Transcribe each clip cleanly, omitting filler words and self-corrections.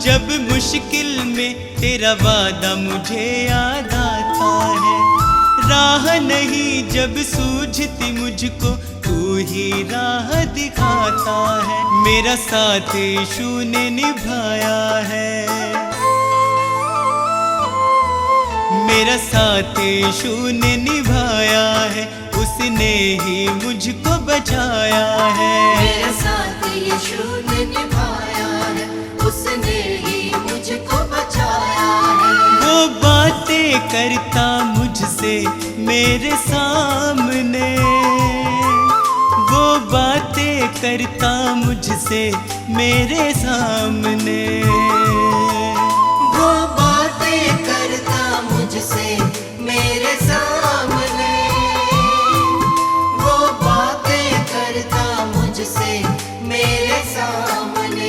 जब मुश्किल में तेरा वादा मुझे याद आता है। राह नहीं जब सूझती मुझको तू ही राह दिखाता है। मेरा साथ यीशु ने निभाया है, मेरा साथ यीशु ने निभाया है, उसने ही मुझको बचाया है। मेरा साथ यीशु ने निभाया है, उसने ही मुझको बचाया है। वो बातें करता मुझसे मेरे सामने, वो बातें करता मुझसे मेरे सामने, वो बातें करता मुझसे मेरे सामने, वो बातें करता मुझसे मेरे सामने।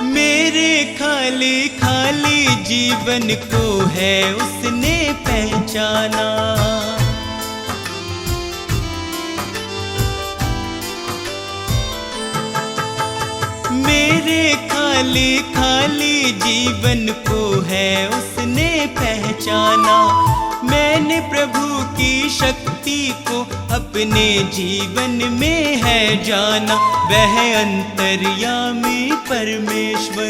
मेरे खाली खाली जीवन को है उसने पहचाना। मेरे खाली खाली जीवन को है उसने पहचाना। मैंने प्रभु की शक्ति को अपने जीवन में है जाना। वह अंतर्यामी परमेश्वर,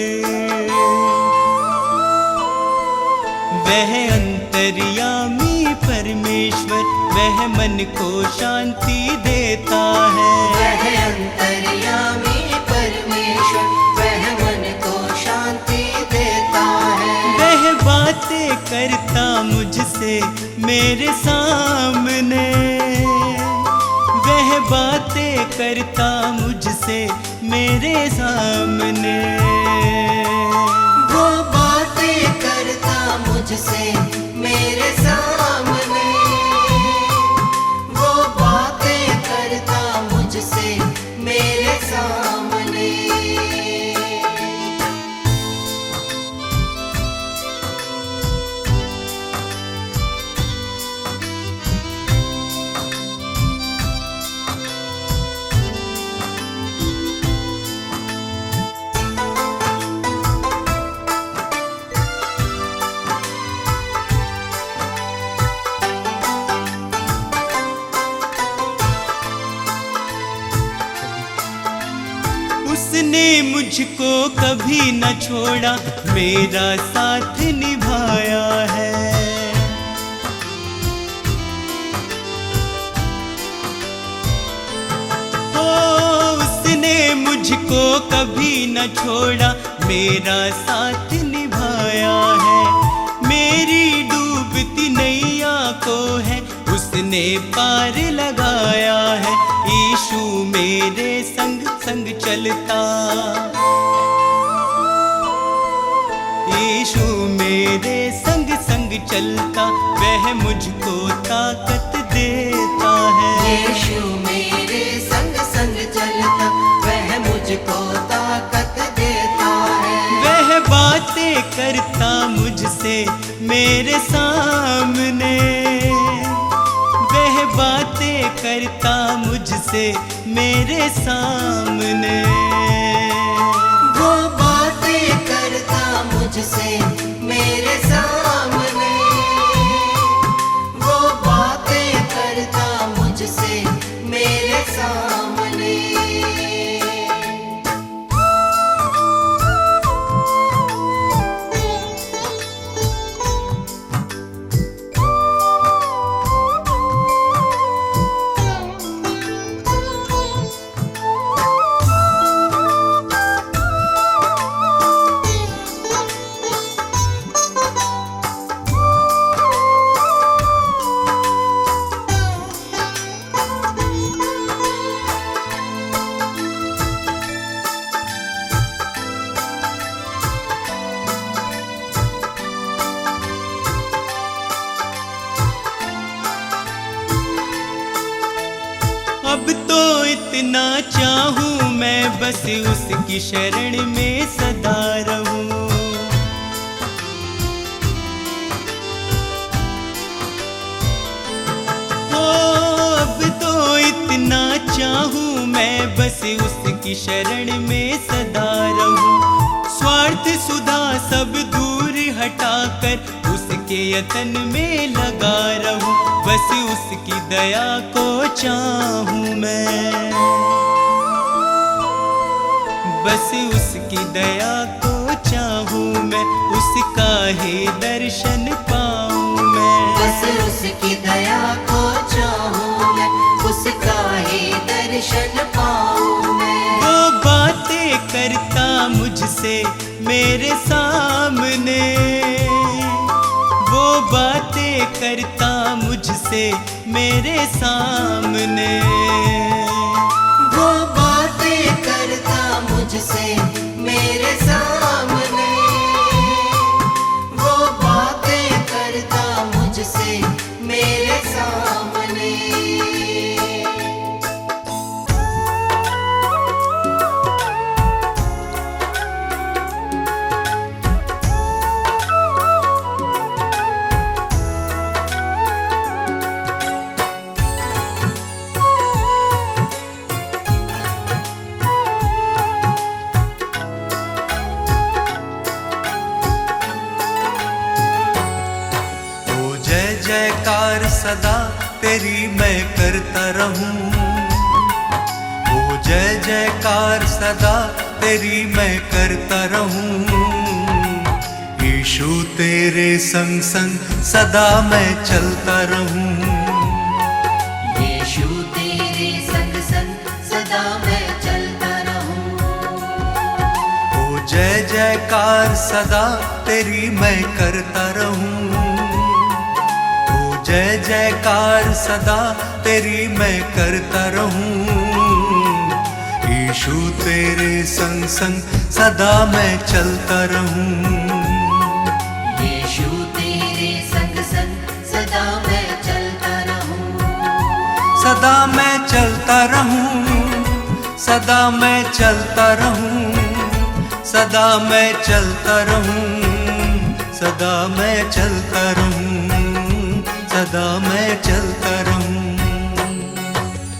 वह अंतर्यामी परमेश्वर, वह मन को शांति देता है। वह अंतर्यामी परमेश्वर, वह मन को शांति देता है। वह बातें करता मुझसे मेरे सामने, वह बातें करता मुझसे मेरे सामने, वो बातें करता मुझसे मेरे सामने, वो बातें करता मुझसे मेरे सामने। उसने मुझको कभी न छोड़ा, मेरा साथ निभाया है। ओ उसने मुझको कभी न छोड़ा, मेरा साथ निभाया है। मेरी डूबती नैया को है उसने पार लगाया है। यीशु मेरे संग संग चलता, यीशु मेरे संग संग चलता, वह मुझको ताकत देता है। यीशु मेरे संग संग चलता, वह मुझको ताकत देता है। वह बातें करता मुझसे मेरे सामने, वह बातें करता मुझसे मेरे सामने, वो बातें करता मुझसे मेरे सामने, वो बातें करता मुझसे मेरे सामने। इतना चाहूं मैं बस उसकी शरण में सदा रहूं। हो अब तो इतना चाहूं मैं बस उसकी शरण में सदा रहूं। स्वार्थ सुधा सब दूर हटाकर उसके यतन में लगा रहूं। बस उसकी दया को चाहूं मैं, बस उसकी दया को चाहूं मैं, उसका ही दर्शन पाऊं मैं। बस उसकी दया को चाहूं मैं, उसका ही दर्शन पाऊं मैं। वो बातें करता मुझसे मेरे सामने, वो बातें करता मुझसे मेरे सामने। वो बातें करता मुझसे मेरे सामने, वो बातें करता मुझसे मेरे सामने। जयकार सदा तेरी मैं करता रहूं। ओ जय जयकार सदा तेरी मैं करता रहूं। यीशु तेरे संग संग सदा मैं चलता रहूं। यीशु तेरे संग संग सदा मैं चलता रहूं। ओ जय जयकार सदा तेरी मैं करता रहूं। जय जयकार सदा तेरी मैं करता रहूं। यीशु तेरे संग संग सदा मैं चलता रहूं। यीशु तेरे संग संग सदा मैं चलता रहूं। सदा मैं चलता रहूं, सदा मैं चलता रहूं, सदा मैं चलता रहूं, सदा मैं चलता रहूं, सदा मैं चलता रहूं।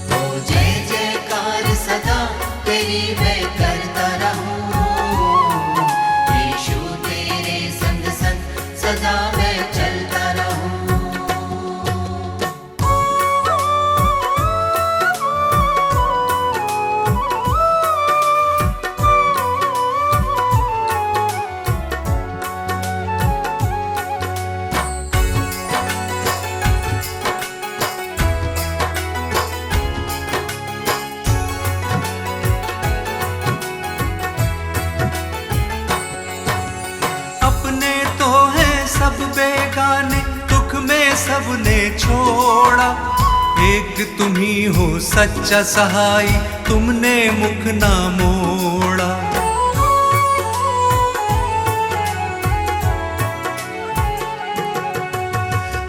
ओ जय जयकार सदा तेरी मैं करता रहूं। यीशु तेरे संग संग सदा मैं चलता रहूं। सब बेगाने दुख में सबने छोड़ा। एक तुम ही हो सच्चा सहाय, तुमने मुख ना मोड़ा।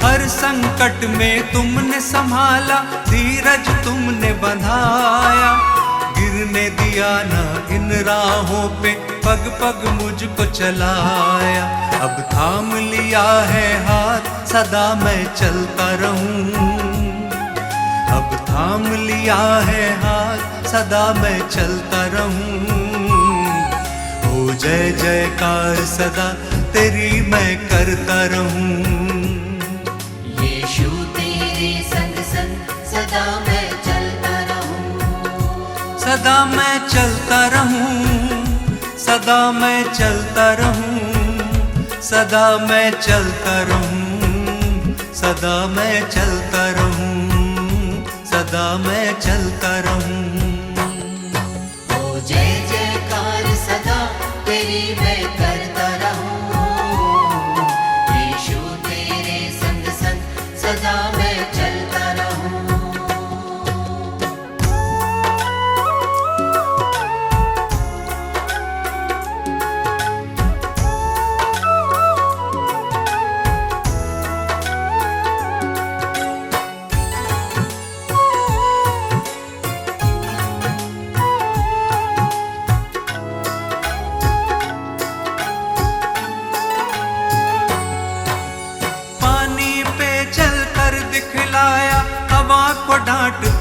हर संकट में तुमने संभाला, धीरज तुमने बंधाया। गिरने दिया ना इन राहों पे, पग पग मुझको चलाया। अब थाम लिया है हाथ, सदा मैं चलता रहूं। अब थाम लिया है हाथ, सदा मैं चलता रहूं। ओ जय जयकार सदा तेरी मैं करता रहूं। यीशु तेरे संग संग सदा मैं चलता रहूं। सदा मैं चलता रहूं, सदा मैं चलता रहूं, सदा मैं चलता रहूं, सदा मैं चलता रहूं, सदा मैं चलता रहूं। ओ जय जयकार सदा तेरी मैं करता रहूं। यीशु तेरे संग संग सदा मैं चलता रहूं।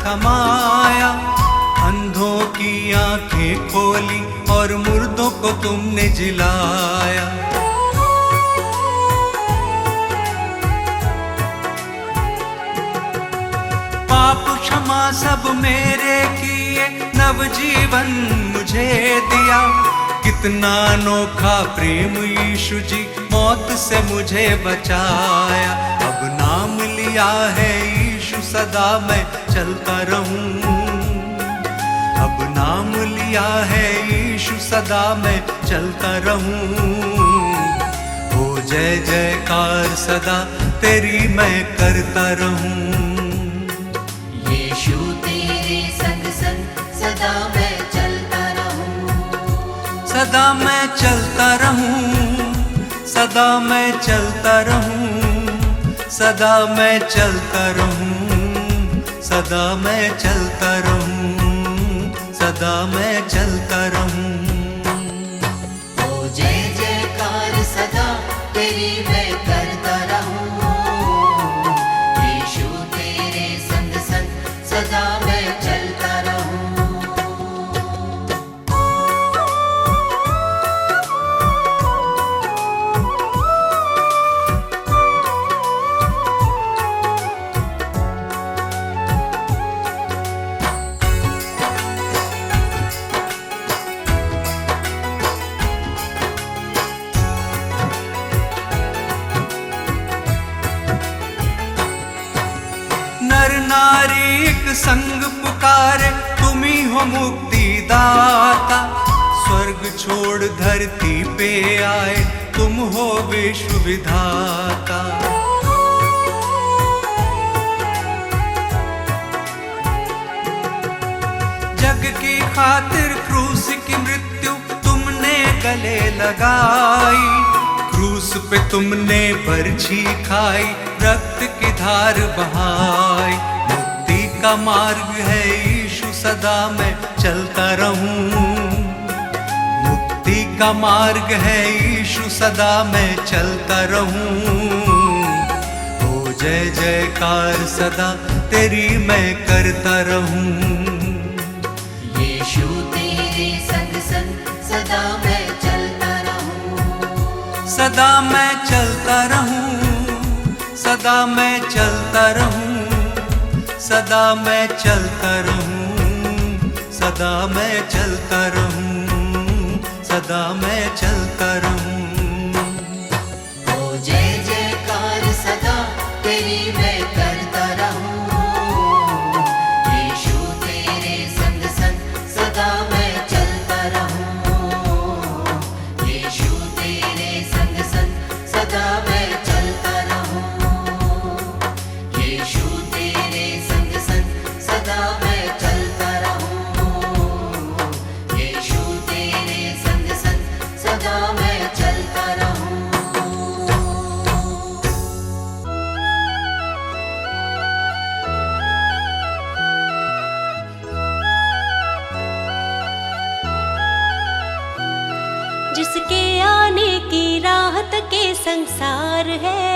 थमाया, अंधों की आंखें खोली और मुर्दों को तुमने जिलाया। पाप क्षमा सब मेरे किए, नवजीवन मुझे दिया। कितना अनोखा प्रेम यीशु जी, मौत से मुझे बचाया। अब नाम लिया है यीशु, सदा मैं चलता रहूं। अब नाम लिया है यीशु, सदा मैं चलता रहूं। हो जय जयकार सदा तेरी मैं करता रहूं। यीशु तेरे संग संग सदा मैं चलता रहूं। सदा मैं चलता रहूं, सदा मैं चलता रहूं, सदा मैं चलता रहूं, सदा मैं चलता रहूं, सदा मैं चलता रहूं। ओ जय जयकार सदा तेरी मैं करता रहूं। यीशु तेरे संग संग सदा मैं चलता रहूं। नर नारी एक संग पुकारे, तुम ही हो मुक्ति दाता। स्वर्ग छोड़ धरती पे आए, तुम हो विश्व विधाता। जग की खातिर क्रूस की मृत्यु तुमने गले लगाई। क्रूस पे तुमने बरछी खाई, रक्त की धार बहाई। मुक्ति का मार्ग है यीशु, सदा मैं चलता रहूं। मुक्ति का मार्ग है यीशु, सदा मैं चलता रहूं। हो जय जयकार सदा तेरी मैं करता रहूं। यीशु तेरे संग संग सदा मैं चलता रहूं। सदा मैं चलता रहूं, सदा मैं चलता रहूं, सदा मैं चलता रहूं, सदा मैं चलता रहूं, सदा मैं चलता रहूं। ओ जय जयकार सदा तेरी मैं करता रहूं। यीशु तेरे संग संग सदा मैं चलता रहूं। यीशु तेरे संग संग सदा मैं चलता रहूं। यीशु तेरे संग संग सदा मैं चलता रहूं। यीशु तेरे संग संग सदा मैं चलता रहूं। जिसके आने की राहत के संसार है,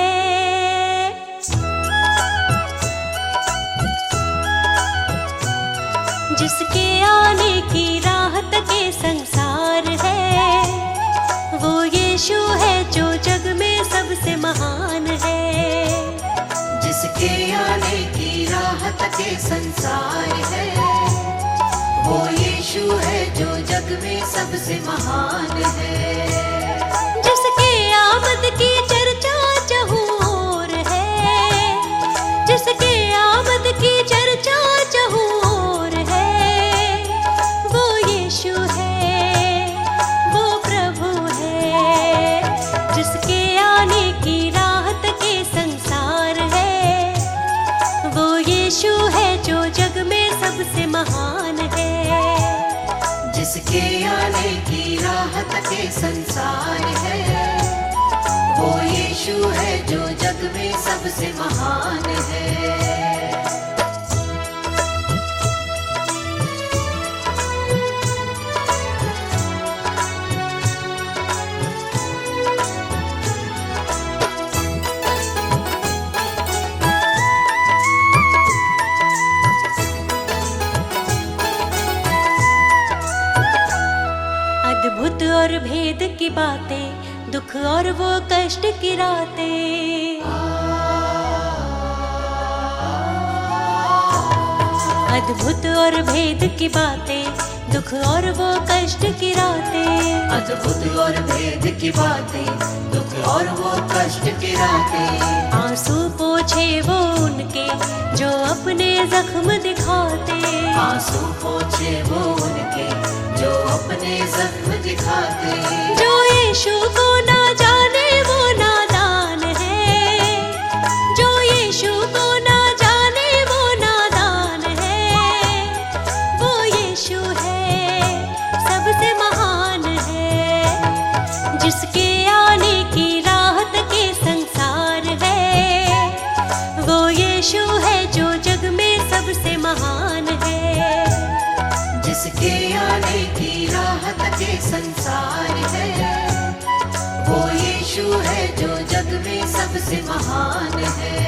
जिसके आने की राहत के संसार है, वो यीशु है जो जग में सबसे महान है। जिसके आने की राहत के संसार है, वो यीशु है जो जग में सबसे महान है। जिसके आमद की चर्चा चहुँ ओर है, जिसके आमद की चर्चा चहुँ ओर है, वो यीशु है, वो प्रभु है। जिसके आने की राहत के संसार है, वो यीशु है जो जग में सबसे महान है। जिसके आने की राहत के संसार है, वो यीशु है जो जग में सबसे महान है। बातें, दुख और वो कष्ट की रातें। अद्भुत और भेद की बातें, दुख और वो कष्ट की रातें। अद्भुत और भेद की बातें, दुख और वो कष्ट की रातें। आंसू पोछे वो उनके जो अपने जख्म दिखाते। आंसू पोछे वो उनके जो अपने जख्म दिखाते। जो यीशु को ना जाने वो नादान है। जो यीशु को ना जाने वो नादान है। वो यीशु है सबसे महान है, जिसके आने की राहत के संसार है। वो यीशु है जो जग में सबसे महान है, जिसके आने की राहत के संसार है। वो यीशु है जो जग में सबसे महान है।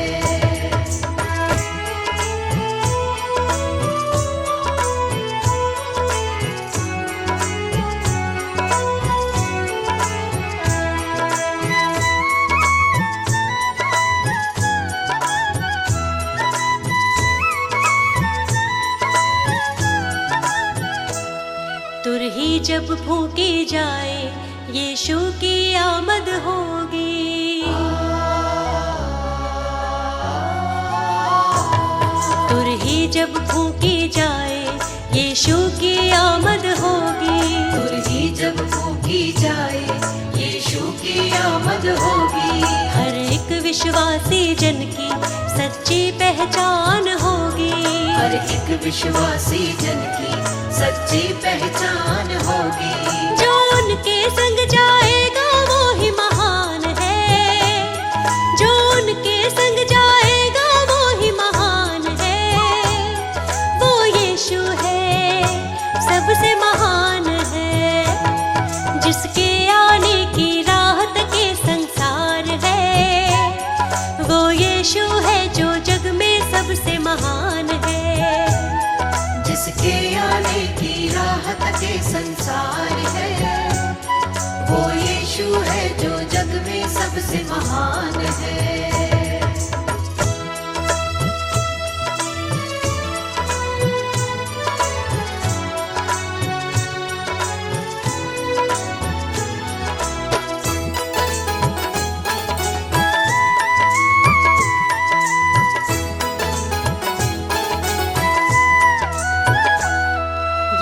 तुरही जब फूंकी जाए यीशु की आमद होगी। तुरही जब फूंकी जाए यीशु की आमद होगी। तुरही जब फूंकी जाए यीशु की आमद होगी। हर एक विश्वासी जन की सच्ची पहचान होगी। हर एक विश्वासी जन की सच्ची पहचान होगी। जो उनके संग जाएगा वो ही महान है। जो उनके संग जाएगा वो ही महान है। वो यीशु है सबसे महान है, जिसके आने की राहत के संसार है। वो यीशु है जो जग में सबसे महान है, जिसके आने की राहत के संसार है। वो यीशु है जो जग में सबसे महान है।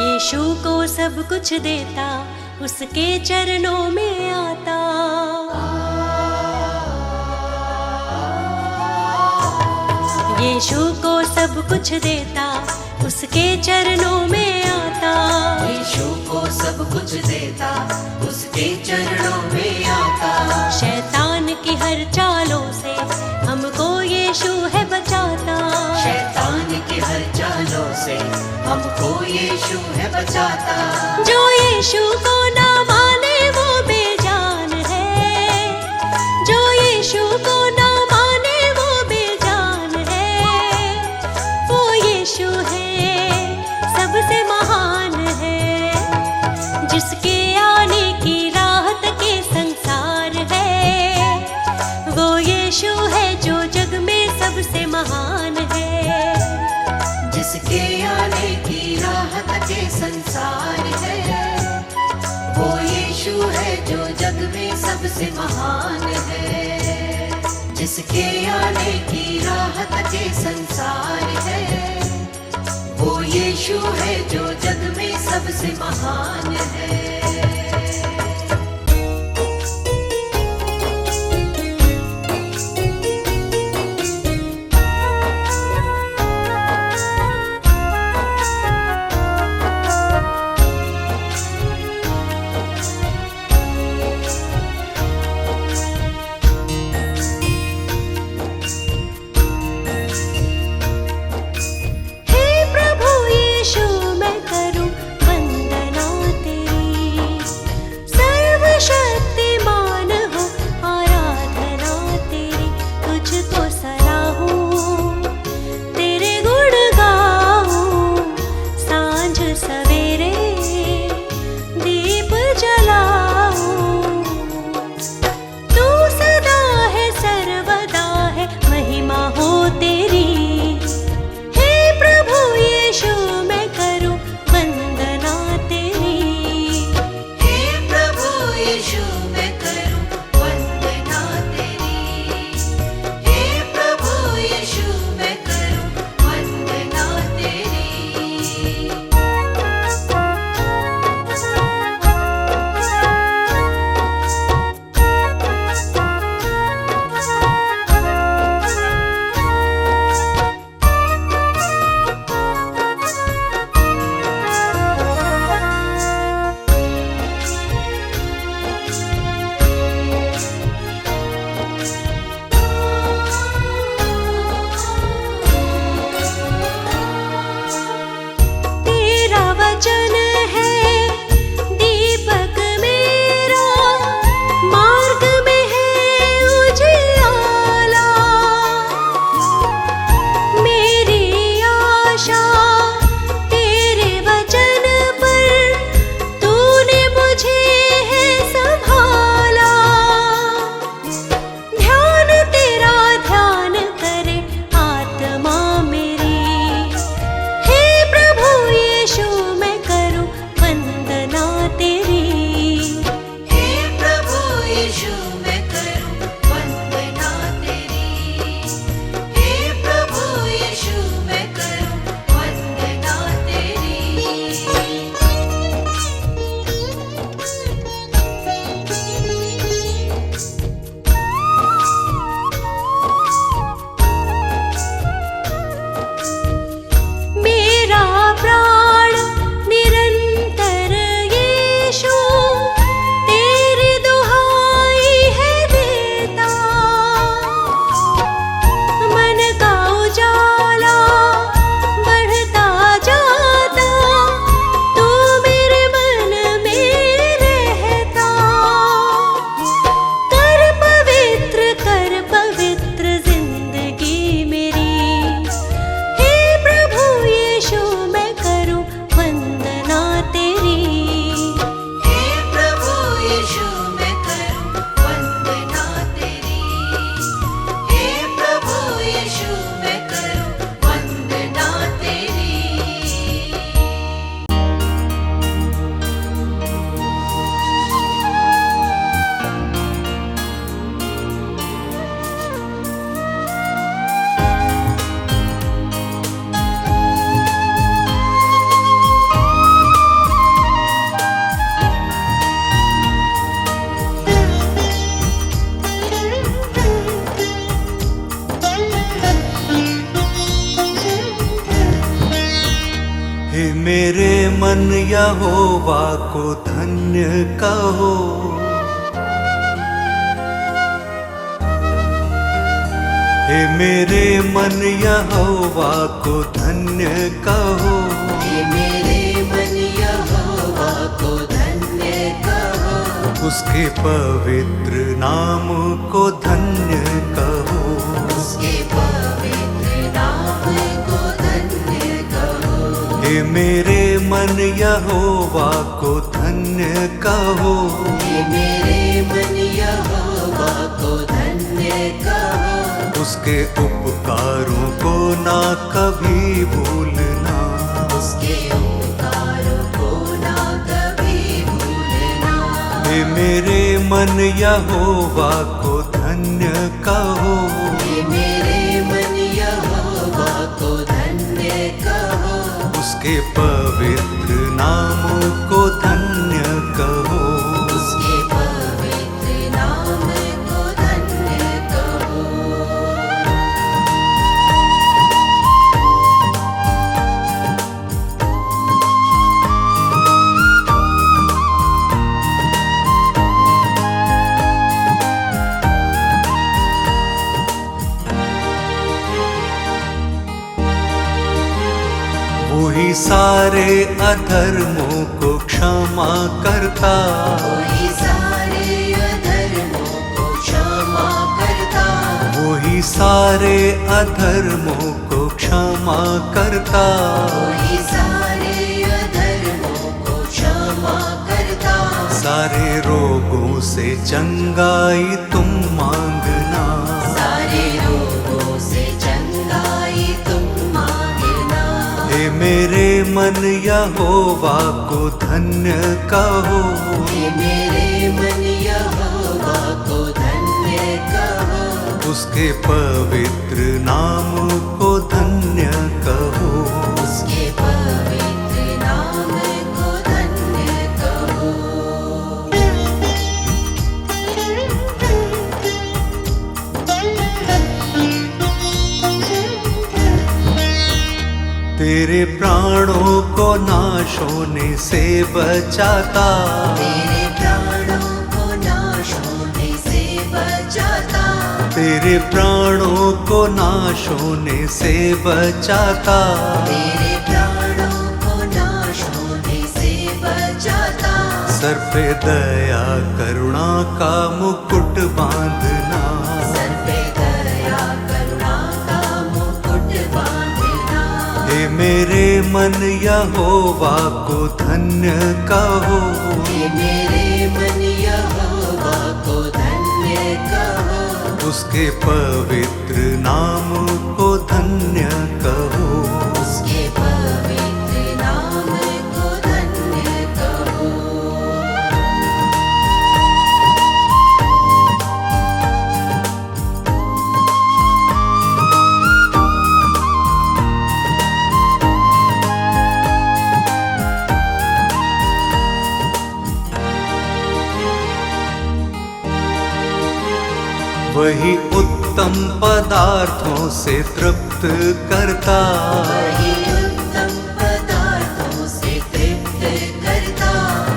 यीशु को सब कुछ देता, उसके चरणों में आता। यीशु को सब कुछ देता, उसके चरणों में आता। यीशु को सब कुछ देता, उसके चरणों में आता। शैतान की हर चालों से हमको यीशु है बचाता। शैतान की हर चालों से हमको यीशु है बचाता। जो यीशु को ना माने वो बेजान है। जो यीशु को ना माने वो बेजान है। वो यीशु है सबसे महान है, जिसके आने की राहत के संसार है। वो यीशु है जो जग में सबसे महान है, जिसके आने की राहत के संसार है। वो यीशु है जो जग में सबसे महान है, जिसके आने की राहत के संसार है। वो यीशु है जो जग में सबसे महान है। हे प्रभु यीशु मैं करूं वंदना तेरी। मेरे मन यहोवा को धन्य कहो। हे मेरे मन यहोवा को धन्य कहो। हे मेरे मन यहोवा को धन्य कहो। उसके पवित्र नाम को धन्य कहो। उसके पवित्र नाम को धन्य कहो। हे मेरे मन यहोवा को धन्य कहो। हे मेरे मन यहोवा को धन्य कहो। उसके उपकारों को ना कभी भूलना। उसके उपकारों को ना कभी भूलना। हे मेरे मन यहोवा को धन्य कहो। हे मेरे मन यहोवा को धन्य कहो। उसके पवित्र नाम को धन्य कहो। उसके पवित्र नाम को धन्य कहो। वही सारे अधर्मों को क्षमा करता। वही सारे अधर्मों को क्षमा करता। वही सारे अधर्मों को क्षमा करता। वही सारे अधर्मों को क्षमा करता। सारे रोगों से चंगाई तुम मांगना। सारे रोगों से चंगाई तुम मांगना। हे मेरे मन यहोवा को धन्य कहो। हे मेरे मन यहोवा को धन्य कहो। उसके पवित्र नाम को धन्य कहो। उसके पवित्र नाम को धन्य कहो। तेरे प्राणों को नाश होने से बचाता। तेरे प्राणों को नाश होने से बचाता। तेरे प्राणों को नाश होने से बचाता। तेरे प्राणों को नाश होने से बचाता। सर पे दया करुणा का मुकुट बांधना। सर पे दया करुणा का मुकुट बांधना। हे मेरे मन यहोवा को धन्य कहो। हे मेरे मन यहोवा को धन्य कहो। उसके पवित्र नाम को धन्य कहो। उसके पवित्र नाम को धन्य कहो। वही उत्तम पदार्थों से तृप्त करता। वही उत्तम पदार्थों से तृप्त करता।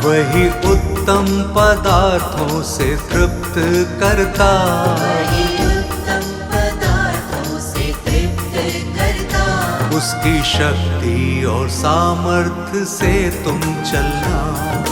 वही उत्तम पदार्थों से तृप्त करता। वही उत्तम पदार्थों से तृप्त करता। उसकी शक्ति और सामर्थ्य से तुम चलना।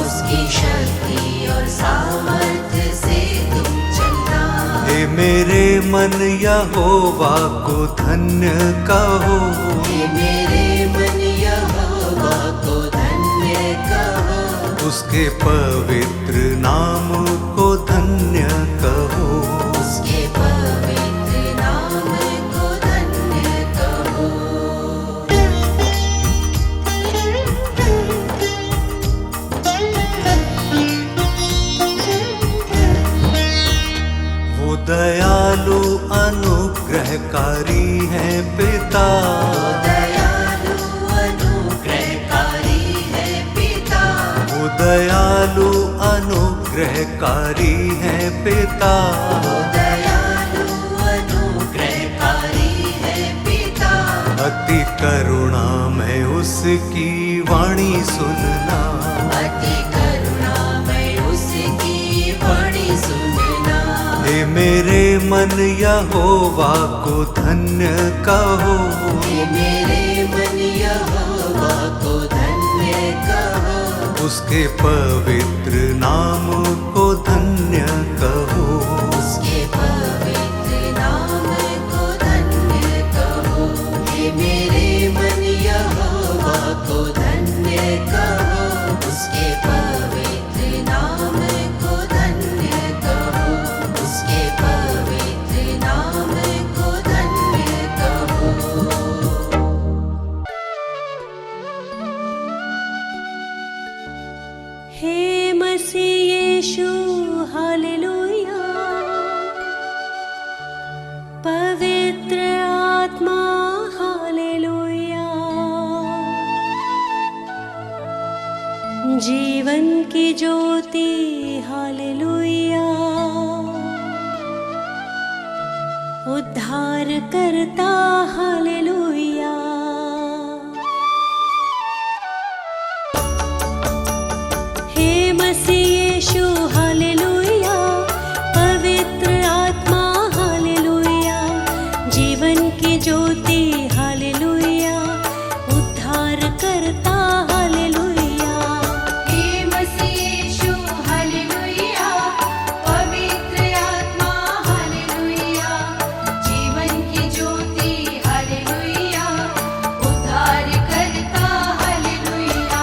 उसकी शक्ति और सामर्थ्य से तुम चलना। हे मेरे मन यहोवा को धन्य कहो। हे मेरे मन यहोवा को धन्य कहो। उसके पवित्र नाम को धन्य कहो। उसके पवित्र नाम को धन्य कहो। वो दयालु अनुग्रहकारी है पिता। दयालु अनुग्रहकारी है पिता। वो दयालु अनुग्रहकारी है पिता। दयालु अनुग्रहकारी है पिता। अति करुणा में उसकी वाणी सुनना, अति करुणामय उसकी वाणी सुनना। हे मेरे मन यहोवा को धन्य कहो, हे मेरे मन यहोवा को धन्य कहो, उसके पवित्र नाम को धन्य कहो, उसके पवित्र नाम को धन्य कहो। हे मेरे मन यहोवा को धन्य कहो, उसके पवित्र नाम को धन्य कहो, उसके पवित्र नाम को धन्य कहो। हे मसीह यीशु हालेलुया, पवित्र आत्मा हालेलुया, जीवन की ज्योति हालेलुया, उद्धार करता हालेलुया। हे मसीह यीशु हालेलुया, पवित्र आत्मा हालेलुया, जीवन की ज्योति हालेलुया, उद्धार करता हालेलुया। हे मसीह यीशु हालेलुया, पवित्र आत्मा हालेलुया, जीवन की ज्योति हालेलुया, उद्धार करता हालेलुया।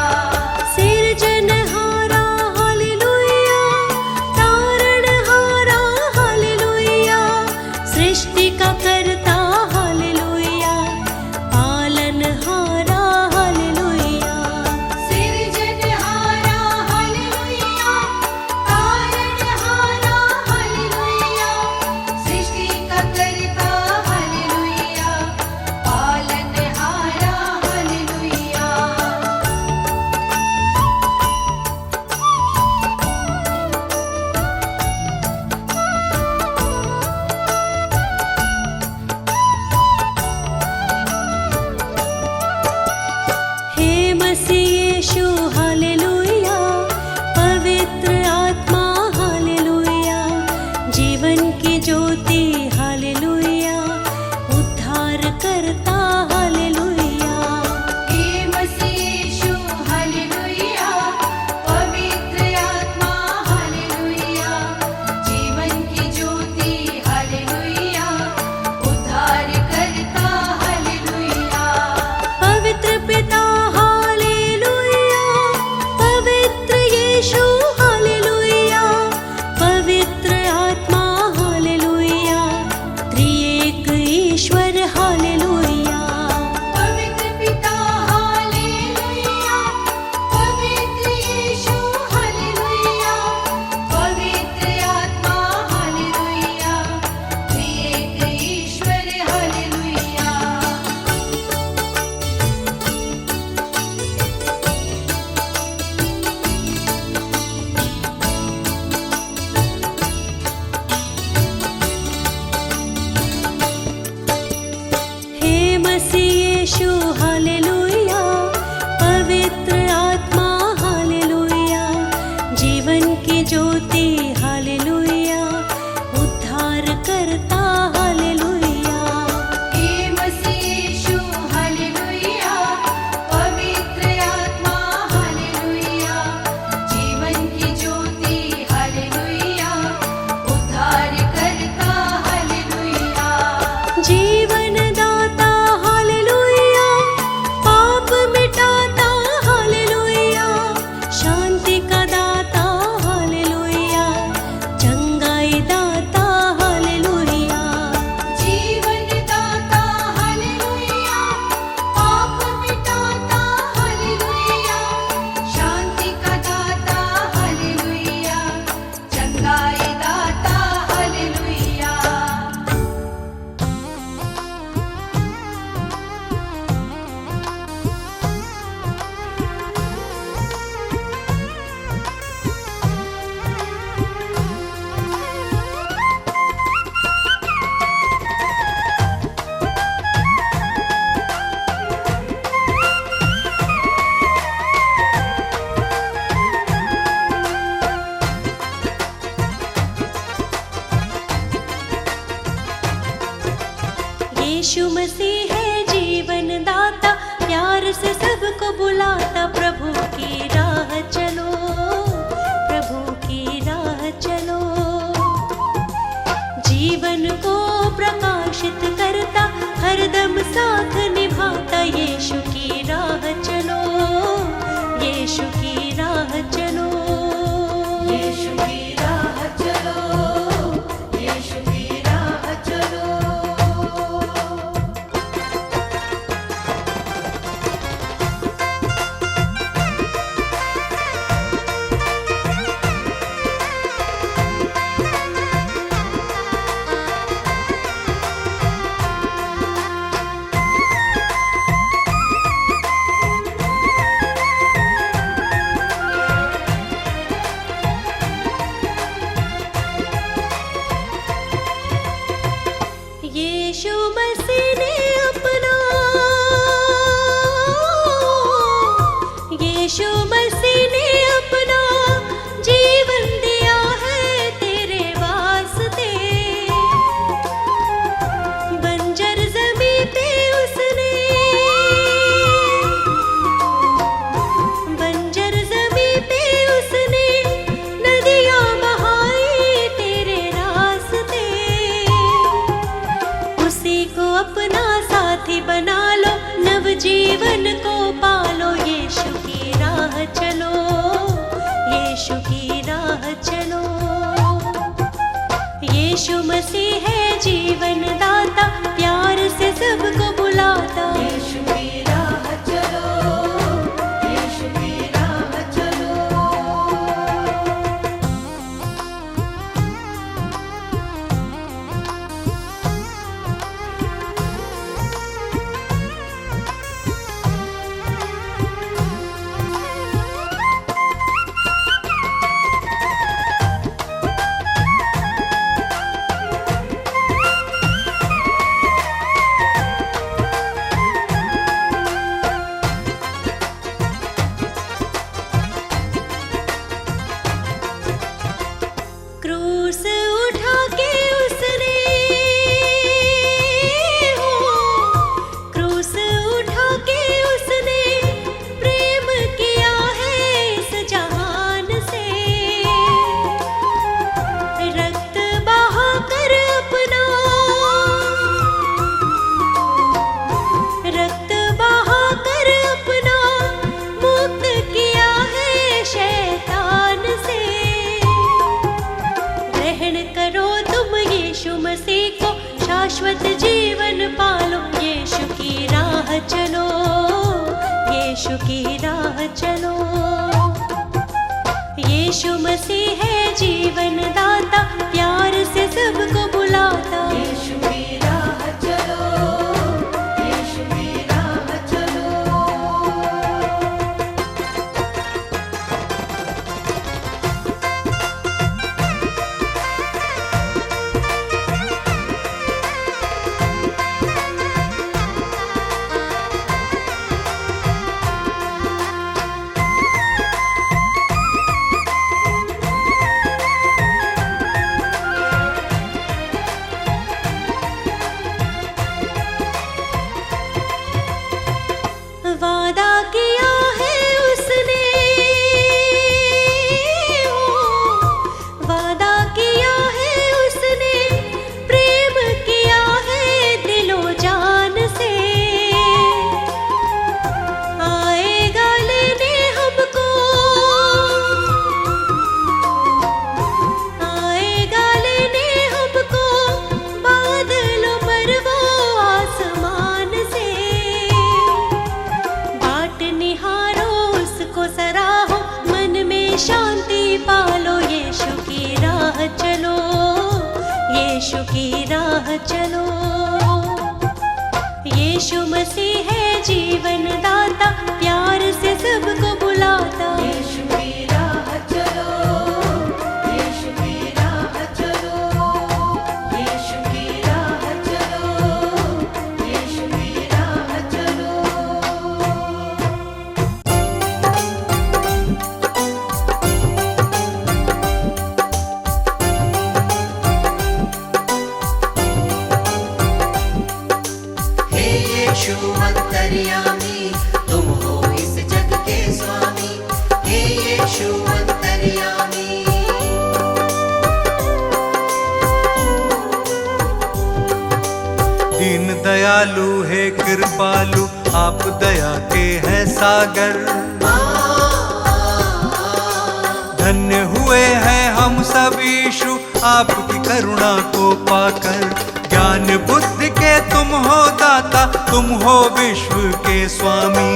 सिरजनहारा हालेलुया, तारणहारा हालेलुया, सृष्टि का करता हालेलुया, पालनहारा हालेलुया। सिरजनहारा हालेलुया, तारणहारा हालेलुया, सृष्टि का करता हालेलुया, पालनहारा हालेलुया। हे मसीह यीशु हालेलुया, पवित्र आत्मा हालेलुया, जीवन की ज्योति हालेलुया, उद्धार करता हालेलुया। हे मसीह यीशु हालेलुया, पवित्र आत्मा हालेलुया, जीवन की ज्योति हालेलुया, उद्धार करता हालेलुया। पवित्र पिता हालेलुया, पवित्र यीशु हालेलुया, पवित्र आत्मा हालेलुया, त्रिएक ईश्वर हालेलुया। पवित्र पिता हालेलुया, पवित्र यीशु हालेलुया, पवित्र आत्मा हालेलुया, त्रिएक ईश्वर हालेलुया। हे मसीह यीशु हालेलुया, पवित्र आत्मा हालेलुया, जीवन की ज्योति हालेलुया, उद्धार करता हालेलुया। हे मसीह यीशु हालेलुया, पवित्र आत्मा हालेलुया, जीवन की ज्योति हालेलुया, उद्धार करता हालेलुया। जीवन दाता हालेलुया, यीशु मसीह है जीवन दाता, प्यार से सबको बुलाता। प्रभु की राह चलो, प्रभु की राह चलो। जीवन को प्रकाशित करता, हरदम साथ निभाता। यीशु की राह चलो, यीशु की राह चलो। यीशु की राह चलो, यीशु की राह चलो। यीशु मसीह ने अपना, यीशु मसीह ने अपना जीवन दिया है तेरे वास्ते। बंजर ज़मीं पे उसने, बंजर ज़मीं पे उसने नदियाँ बहाई तेरे रास्ते। उसी को अपना साथी बना लो, नवजीवन को पालो। यीशु की राह चलो, यीशु की राह चलो। यीशु मसीह है जीवन दाता, प्यार से सबको बुलाता। यीशु की राह चलो, यीशु की राह चलो। क्रूस उठा के उसने, हो क्रूस उठा के उसने प्रेम किया है इस जहान से। रक्त बहा कर अपना, रक्त बहा कर अपना मुक्त किया है शैतान से। ग्रहण करो तुम यीशु मसीह को, शाश्वत जीवन पालो। यीशु की राह चलो, यीशु की राह चलो। यीशु मसीह है जीवन दाता, प्यार से सबको बुलाता। यीशु की राह चलो, यीशु की राह चलो। वादा किया है उसने, हो वादा किया है उसने, प्रेम किया है दिलो जान से। आएगा लेने हमको, आएगा लेने हमको बादलों पर वो आसमान से। बाट निहारो उसको सराहो, मन में शांति पालो। यीशु की राह चलो, यीशु की राह चलो। यीशु मसीह है जीवन दाता, प्यार से सबको बुलाता। यीशु की राह चलो, यीशु की राह चलो। यीशु की राह चलो, यीशु की राह चलो। अंतर्यामी, तुम हो इस जग के स्वामी, हे यीशु अंतर्यामी। दीन दयालु है कृपालु, आप दया के हैं सागर। धन्य हुए हैं हम सब यीशु, आपकी करुणा को पाकर। ज्ञान बुद्धि के तुम हो दाता, तुम हो विश्व के स्वामी।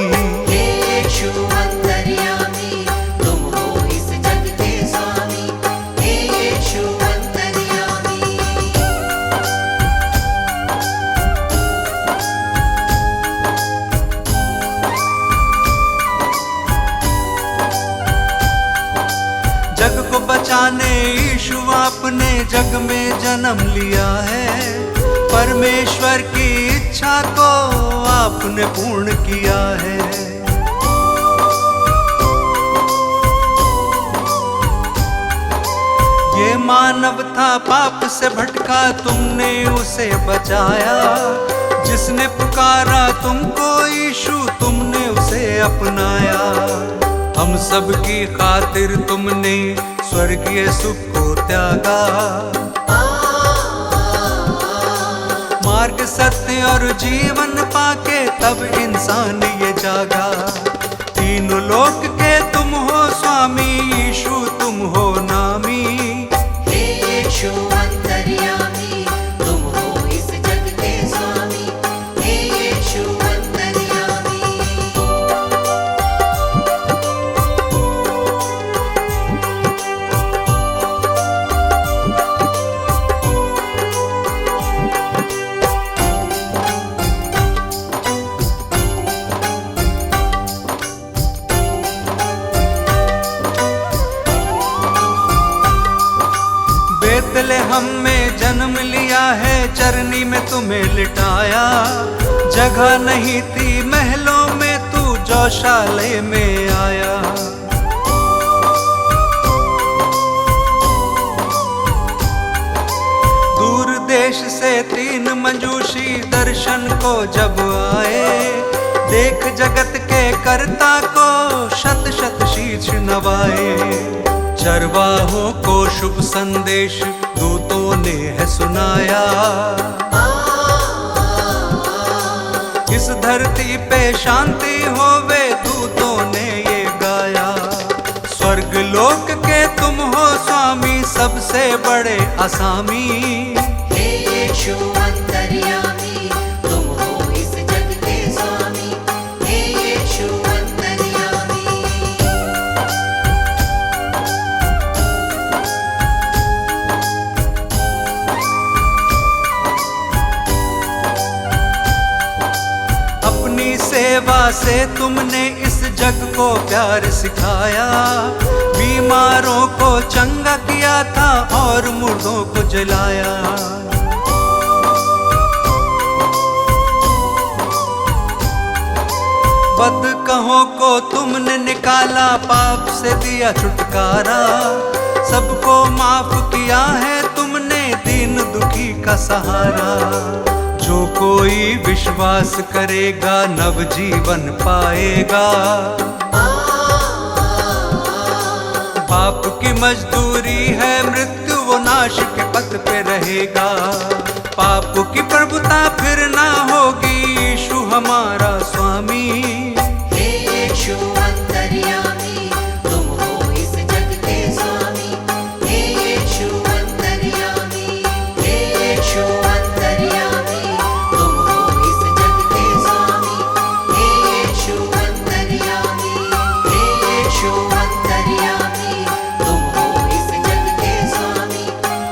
हे यीशु अंतर्यामी, तुम हो इस जग के स्वामी, हे यीशु अंतर्यामी। जग को बचाने यीशु आपने जग में जन्म लिया है। परमेश्वर की इच्छा को आपने पूर्ण किया है। ये मानव था पाप से भटका, तुमने उसे बचाया। जिसने पुकारा तुमको यीशु, तुमने उसे अपनाया। हम सब की खातिर तुमने स्वर्गीय सुख को त्यागा। मार्ग सत्य और जीवन पाके तब इंसान ये जागा। तीनों लोक के तुम हो स्वामी, यीशु तुम हो नामी। हे यीशु अंतर्यामी, तुम हो इस जग के स्वामी, हे यीशु अंतर्यामी। बेतलेहम में जन्म लिया है, चरनी में तुम्हें लिटाया। जगह नहीं थी महलों में, तू गौशाले में आया। दूर देश से 3 मंजूषी दर्शन को जब आए। देख जगत के कर्ता को शत शत शीश नवाए। चरवाहों को शुभ संदेश दूतों ने है सुनाया। इस धरती पे शांति होवे, दूतों ने ये गाया। स्वर्ग लोक के तुम हो स्वामी, सबसे बड़े असामी। हे यीशु अंतर्यामी, तुम हो इस जग के स्वामी, हे यीशु अंतर्यामी। अपनी सेवा से तुमने इस जग को प्यार सिखाया। बीमारों को चंगा किया था और मुर्दों को जलाया। बदकहों को तुमने निकाला, पाप से दिया छुटकारा। सबको माफ किया है तुमने, दीन दुखी का सहारा। जो कोई विश्वास करेगा नव जीवन पाएगा। पाप की मजदूरी है मृत्यु, वो नाश के पथ पे रहेगा। पाप की प्रभुता फिर ना होगी, यीशु हमारा स्वामी। हे यीशु अंतर्यामी, तुम हो इस जग के स्वामी, हे यीशु अंतर्यामी। हे यीशु अंतर्यामी, तुम हो इस जग के स्वामी, हे यीशु अंतर्यामी। हे यीशु अंतर्यामी, तुम हो इस जग के स्वामी,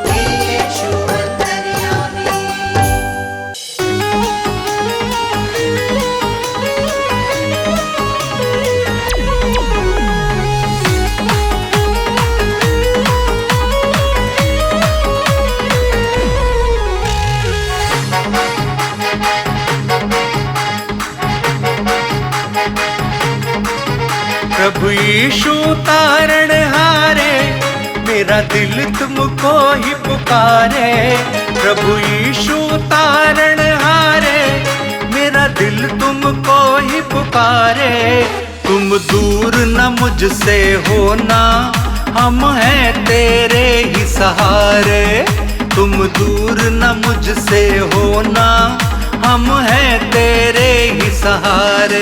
हे यीशु अंतर्यामी। प्रभु यीशु तारण हारे, मेरा दिल तुमको ही पुकारे। प्रभु यीशु तारण हारे, मेरा दिल तुमको पुकारे। तुम दूर न मुझसे होना, हम हैं तेरे ही सहारे। तुम दूर न मुझसे होना, हम हैं तेरे ही सहारे।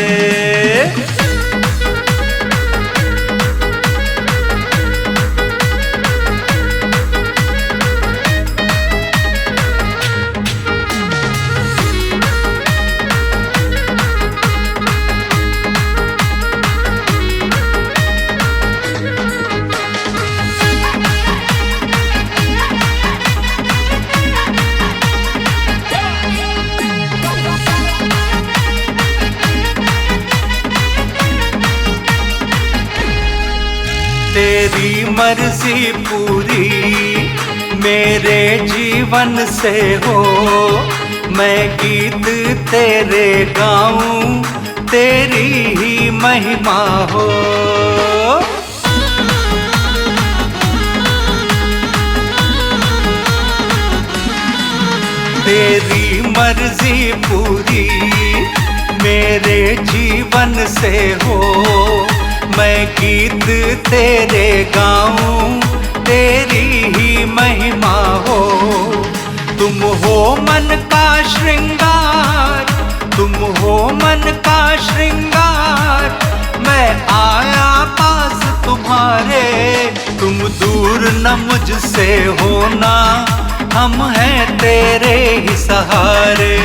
तेरी मर्जी पूरी मेरे जीवन से हो, मैं गीत तेरे गाऊं, तेरी ही महिमा हो। तेरी मर्जी पूरी मेरे जीवन से हो, मैं गीत तेरे गाऊं, तेरी ही महिमा हो। तुम हो मन का श्रृंगार, तुम हो मन का श्रृंगार, मैं आया पास तुम्हारे। तुम दूर न मुझसे होना, हम हैं तेरे ही सहारे।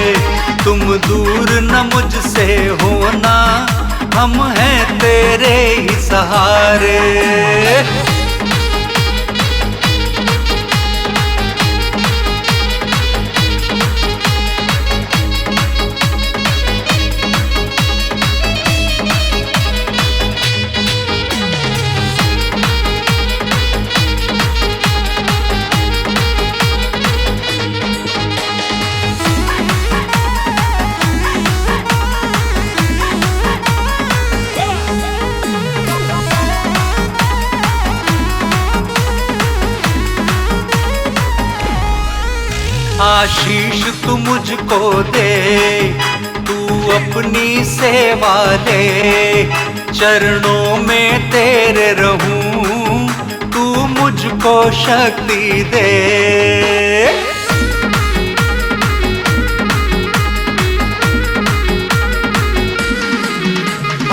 तुम दूर न मुझसे होना, हम हैं तेरे ही सहारे। आशीष तू मुझको दे, तू अपनी सेवा ले। चरणों में तेरे रहूं, तू मुझको शक्ति दे।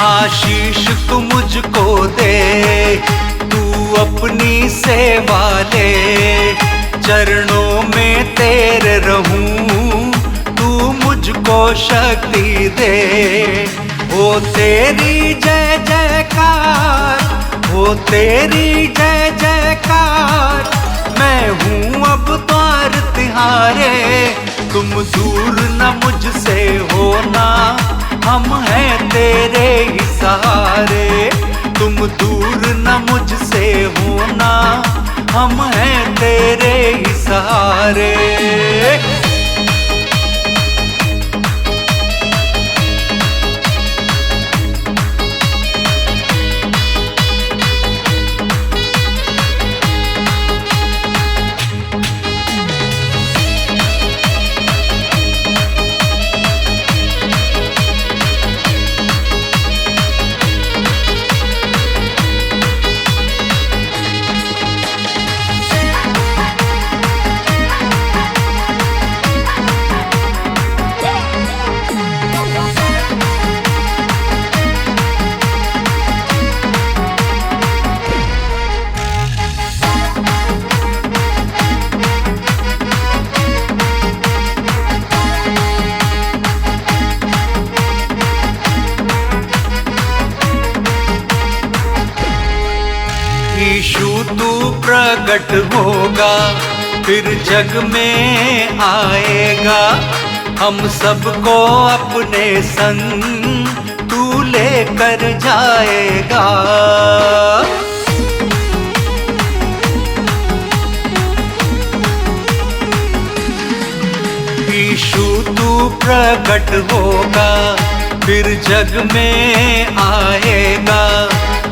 आशीष तू मुझको दे, तू अपनी सेवा ले। चरणों में तेरे रहूं, तू मुझको शक्ति दे। हो तेरी जय जयकार, हो तेरी जय जयकार, मैं हूँ अब द्वार तिहारे। तुम दूर न मुझसे होना, हम हैं तेरे ही सहारे। तुम दूर न मुझसे होना, हम हैं तेरे ही सहारे। यीशु तू प्रकट होगा, फिर जग में आएगा। हम सबको अपने संग तू लेकर जाएगा। यीशु तू प्रकट होगा, फिर जग में आएगा।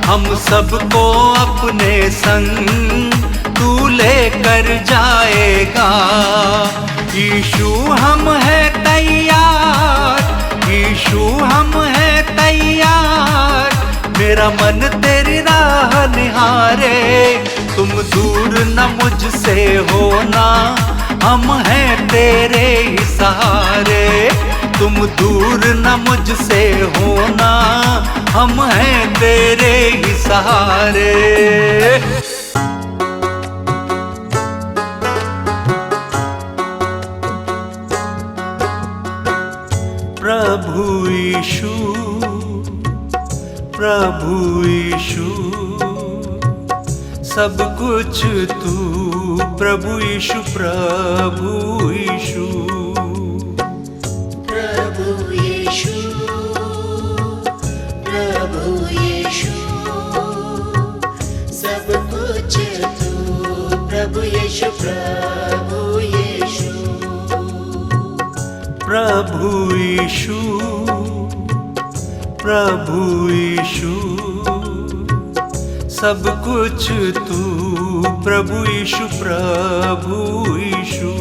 हम सबको अपने संग तू लेकर जाएगा। यीशु हम हैं तैयार, यीशु हम हैं तैयार। मेरा मन तेरी राह निहारे। तुम दूर न मुझसे होना, हम हैं तेरे ही सहारे। तुम दूर न मुझसे होना, हम हैं तेरे ही सहारे। प्रभु यीशु, प्रभु यीशु, सब कुछ तू। प्रभु यीशु, प्रभु यीशु, प्रभु यीशु, प्रभु यीशु, सब कुछ तू। प्रभु यीशु, प्रभु यीशु, प्रभु यीशु, प्रभु यीशु, सब कुछ तू। प्रभु यीशु, प्रभु यीशु,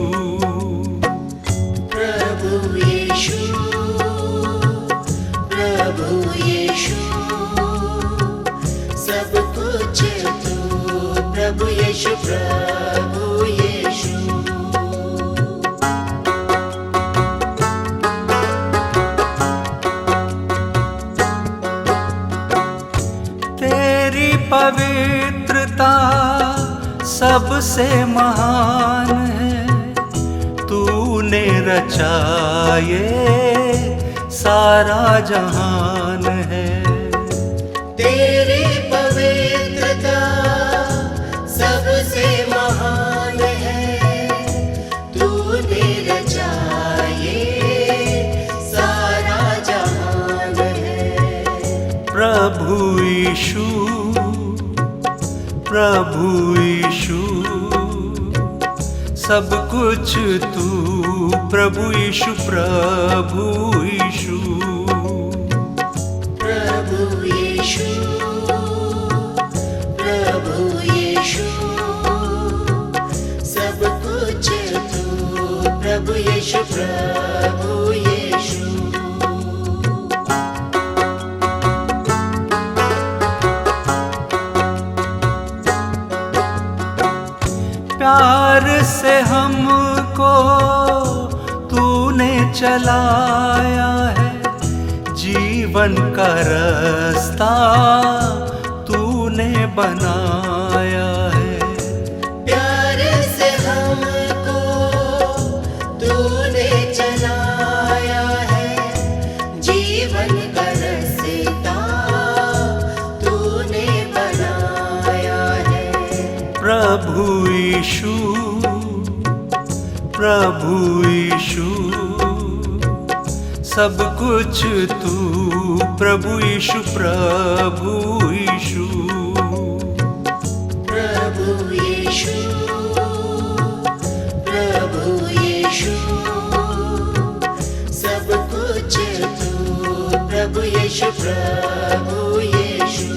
प्रभु यीशु, प्रभु यीशु, सब कुछ तू। प्रभु यीशु, प्रभु यीशु, तेरी पवित्रता सबसे महान है। तूने रचा ये सारा जहान है। तेरी पवित्रता सबसे महान है। तूने रचा ये सारा जहान है। प्रभु यीशु, प्रभु यीशु, सब कुछ तू। प्रभु यीशु, प्रभु यीशु, प्रभु यीशु, प्रभु यीशु, सब कुछ तू। प्रभु यीशु, प्रभु यीशु, प्यार से हमको तूने चलाया है। जीवन का रास्ता तूने बनाया है। प्यार से हमको तूने चलाया है। जीवन का रास्ता तूने बनाया है। प्रभु यीशु, प्रभु यीशु, सब कुछ तू। प्रभु यीशु, प्रभु यीशु, प्रभु यीशु, प्रभु यीशु, सब कुछ तू। प्रभु यीशु, प्रभु यीशु,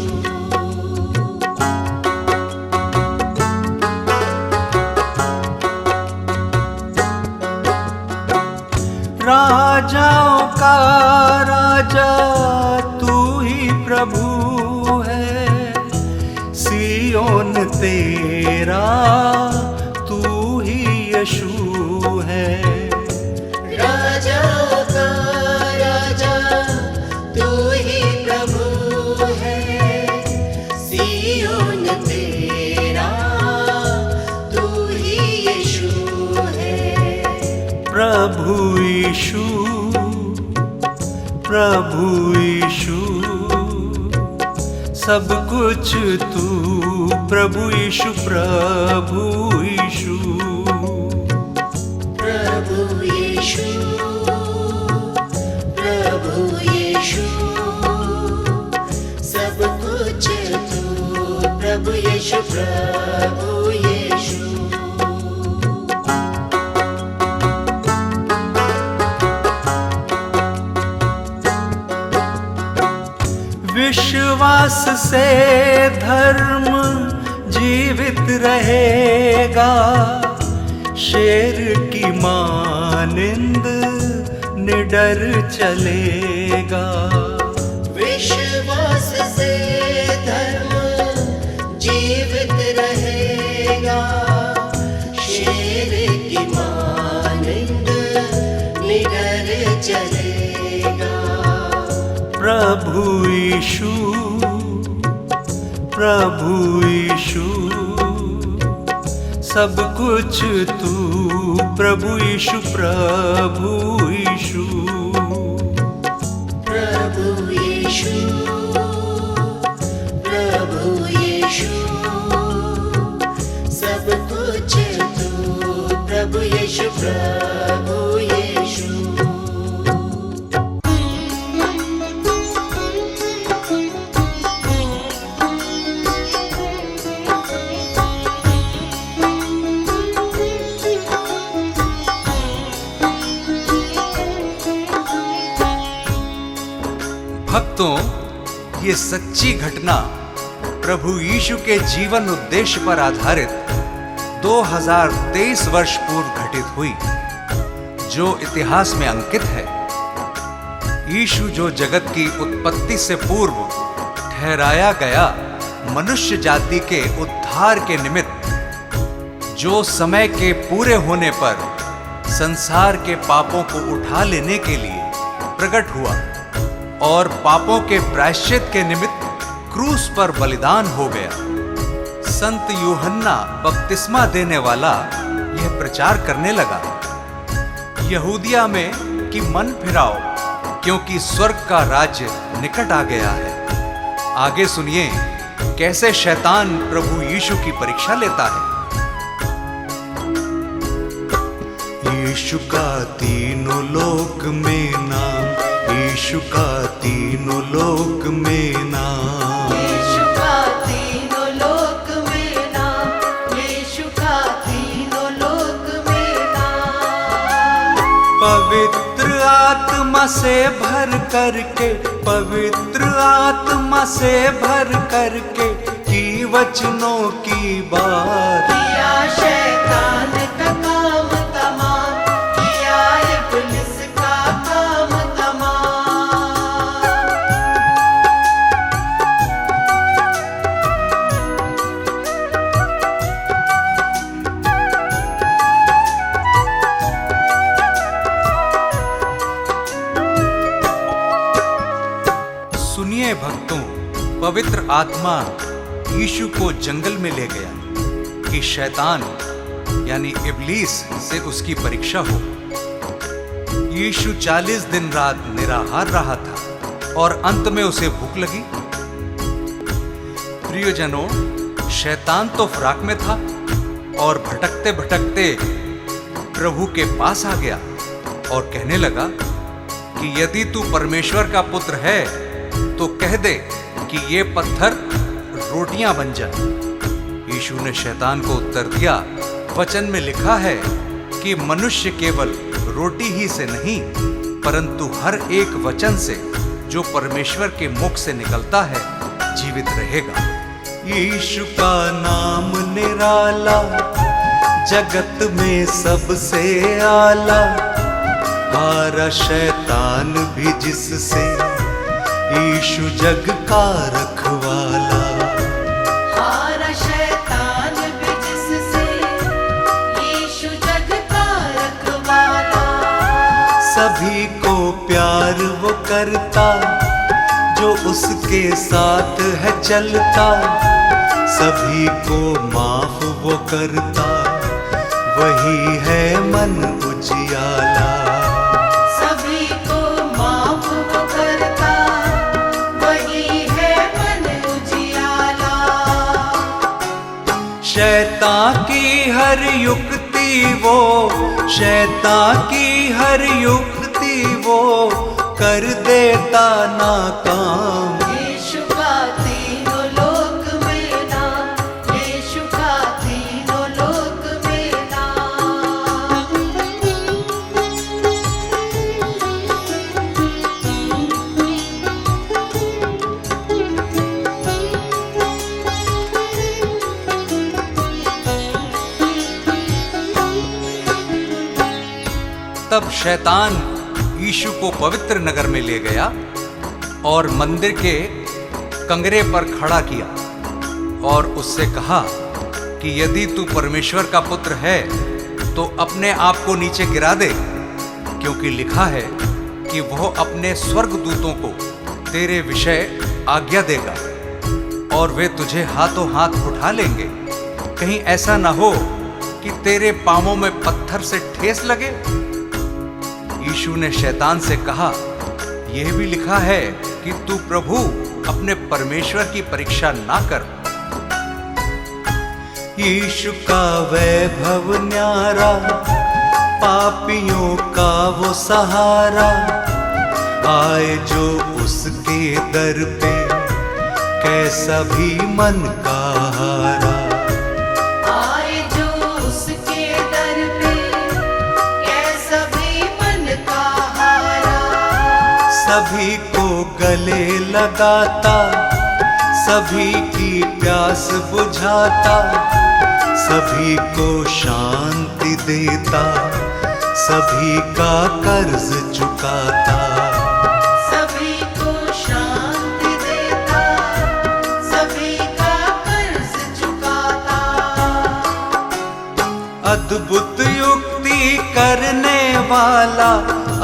राजाओं का राजा तू ही प्रभु है। सियोन तेरा तू ही यीशु है। राजाओं का राजा तू ही प्रभु है। सियोन तेरा तू ही यीशु है। प्रभु यीशु, प्रभु यीशु, सब कुछ तू। प्रभु यीशु, प्रभु यीशु, प्रभु यीशु, प्रभु यीशु, सब कुछ तू। प्रभु यीशु, प्रभु यीशु, विश्वास से धर्म जीवित रहेगा। शेर की मानिंद निडर चलेगा। विश्वास से धर्म जीवित रहेगा, शेर की मानिंद निडर चलेगा। प्रभु यीशु, प्रभु यीशु, सब कुछ तू, प्रभु यीशु, प्रभु यीशु। प्रभु यीशु, प्रभु यीशु, सब कुछ तू, प्रभु यीशु, प्रभु यीशु। भक्तों, ये सच्ची घटना प्रभु यीशु के जीवन उद्देश्य पर आधारित 2023 वर्ष पूर्व घटित हुई, जो इतिहास में अंकित है। यीशु जो जगत की उत्पत्ति से पूर्व ठहराया गया मनुष्य जाति के उद्धार के निमित्त, जो समय के पूरे होने पर संसार के पापों को उठा लेने के लिए प्रकट हुआ और पापों के प्रायश्चित के निमित्त क्रूस पर बलिदान हो गया। संत यूहन्ना बपतिस्मा देने वाला यह प्रचार करने लगा, यहूदिया में कि मन फिराओ, क्योंकि स्वर्ग का राज्य निकट आ गया है। आगे सुनिए कैसे शैतान प्रभु यीशु की परीक्षा लेता है। यीशु का तीनों लोक में नाम, यीशु का तीनों लोक में नाम, यीशु का तीनों लोक में नाम, यीशु का तीनों लोक में नाम। पवित्र आत्मा से भर करके, पवित्र आत्मा से भर करके की वचनों की बात, किया शैतान का काम तमाम, किया इब्लिस का काम तमाम। सुनिए भक्तों, पवित्र आत्मा यीशु को जंगल में ले गया कि शैतान यानी इब्लीस से उसकी परीक्षा हो। यीशु 40 दिन रात निराहार रहा था और अंत में उसे भूख लगी। प्रियजनों, शैतान तो फराक में था और भटकते भटकते प्रभु के पास आ गया और कहने लगा कि यदि तू परमेश्वर का पुत्र है तो कह दे कि ये पत्थर रोटियां बन जाए। यीशु ने शैतान को उत्तर दिया, वचन में लिखा है कि मनुष्य केवल रोटी ही से नहीं परंतु हर एक वचन से जो परमेश्वर के मुख से निकलता है जीवित रहेगा। यीशु का नाम निराला, जगत में सबसे आला, हारा शैतान भी जिससे, यीशु जग का रखवाला। हारा शैतान भी जिससे, यीशु जग का रखवाला। सभी को प्यार वो करता जो उसके साथ है चलता, सभी को माफ वो करता वही है मन उजियाला। सभी को माफ वो करता, वही है मन उजियाला। शैतान की हर युक्ति वो, शैतान की हर युक्ति वो कर देता नाकाम। यीशु का तीनों लोक में नाम, यीशु का तीनों लोक में नाम। तब शैतान यीशु को पवित्र नगर में ले गया और मंदिर के कंगरे पर खड़ा किया और उससे कहा कि यदि तू परमेश्वर का पुत्र है तो अपने आप को नीचे गिरा दे, क्योंकि लिखा है कि वह अपने स्वर्गदूतों को तेरे विषय आज्ञा देगा और वे तुझे हाथों हाथ उठा लेंगे, कहीं ऐसा ना हो कि तेरे पांवों में पत्थर से ठेस लगे। यीशु ने शैतान से कहा, यह भी लिखा है कि तू प्रभु अपने परमेश्वर की परीक्षा ना कर। यीशु का वैभव न्यारा, पापियों का वो सहारा, आए जो उसके दर पे कैसा भी मन का हारा। आए जो उसके दर पे कैसा भी मन का हारा। सभी को गले लगाता, सभी की प्यास बुझाता, सभी को शांति देता, सभी का कर्ज चुकाता। सभी को शांति देता, सभी का कर्ज चुकाता। अद्भुत युक्ति करने वाला,